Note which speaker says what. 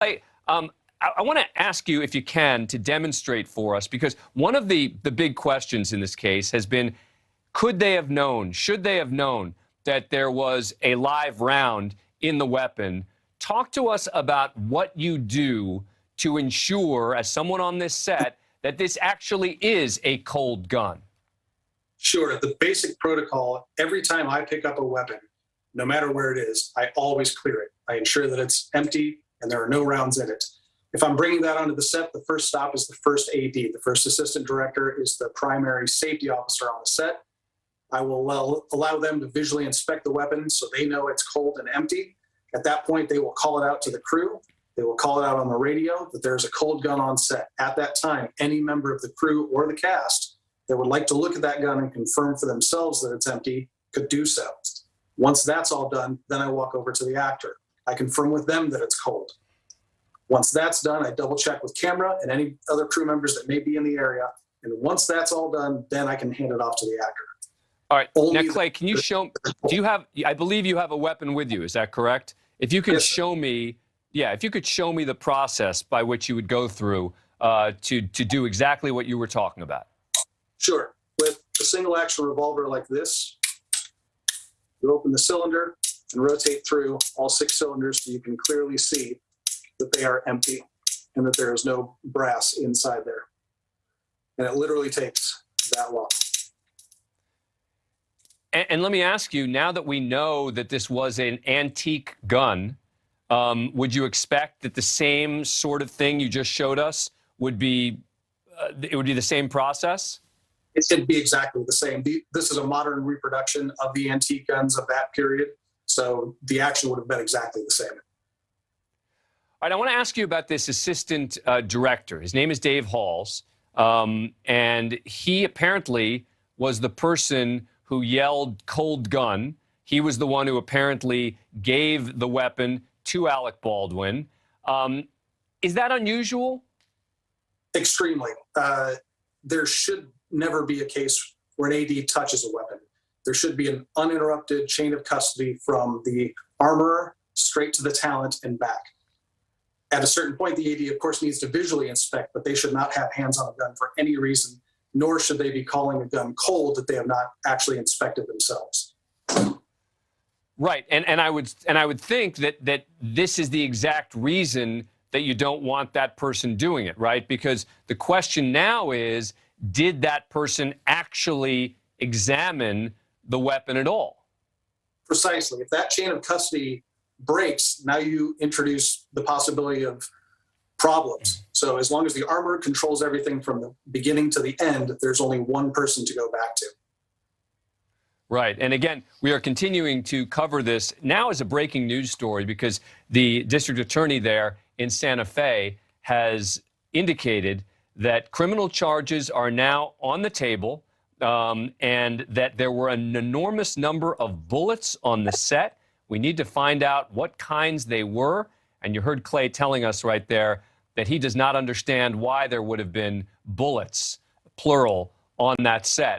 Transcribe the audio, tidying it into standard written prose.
Speaker 1: I want to ask you, if you can, to demonstrate for us, because one of the big questions in this case has been, could they have known, should they have known that there was a live round in the weapon? Talk to us about what you do to ensure, as someone on this set, that this actually is a cold gun.
Speaker 2: Sure. The basic protocol, every time I pick up a weapon, no matter where it is, I always clear it. I ensure that it's empty and there are no rounds in it. If I'm bringing that onto the set, the first stop is the first AD. The first assistant director is the primary safety officer on the set. I will allow them to visually inspect the weapon so they know it's cold and empty. At that point, they will call it out to the crew. They will call it out on the radio that there's a cold gun on set. At that time, any member of the crew or the cast that would like to look at that gun and confirm for themselves that it's empty could do so. Once that's all done, then I walk over to the actor. I confirm with them that it's cold. Once that's done, I double check with camera and any other crew members that may be in the area. And once that's all done, then I can hand it off to the actor.
Speaker 1: All right. Now, Clay, can you show, do you have, I believe you have a weapon with you. Is that correct? If you could show me, if you could show me the process by which you would go through to do exactly what you were talking about.
Speaker 2: Sure. With a single action revolver like this, you open the cylinder and rotate through all 6 cylinders so you can clearly see that they are empty and that there is no brass inside there. And it literally takes that long.
Speaker 1: And let me ask you, now that we know that this was an antique gun, would you expect that the same sort of thing you just showed us would be, it would be the same process?
Speaker 2: It'd be exactly the same. This is a modern reproduction of the antique guns of that period, so the action would have been exactly the same.
Speaker 1: All right, I want to ask you about this assistant director. His name is Dave Halls, and he apparently was the person who yelled "cold gun." He was the one who apparently gave the weapon to Alec Baldwin. Is that unusual?
Speaker 2: Extremely. There should never be a case where an AD touches a weapon. There should be an uninterrupted chain of custody from the armorer straight to the talent and back. At a certain point, the AD, of course, needs to visually inspect, but they should not have hands on a gun for any reason, nor should they be calling a gun cold that they have not actually inspected themselves.
Speaker 1: Right, and I would think that this is the exact reason that you don't want that person doing it, right? Because the question now is, did that person actually examine the weapon at all?
Speaker 2: Precisely. If that chain of custody breaks, now you introduce the possibility of problems. So as long as the armorer controls everything from the beginning to the end, there's only one person to go back to.
Speaker 1: Right. And again, we are continuing to cover this now as a breaking news story because the district attorney there in Santa Fe has indicated that criminal charges are now on the table and that there were an enormous number of bullets on the set. We need to find out what kinds they were. And you heard Clay telling us right there that he does not understand why there would have been bullets, plural, on that set.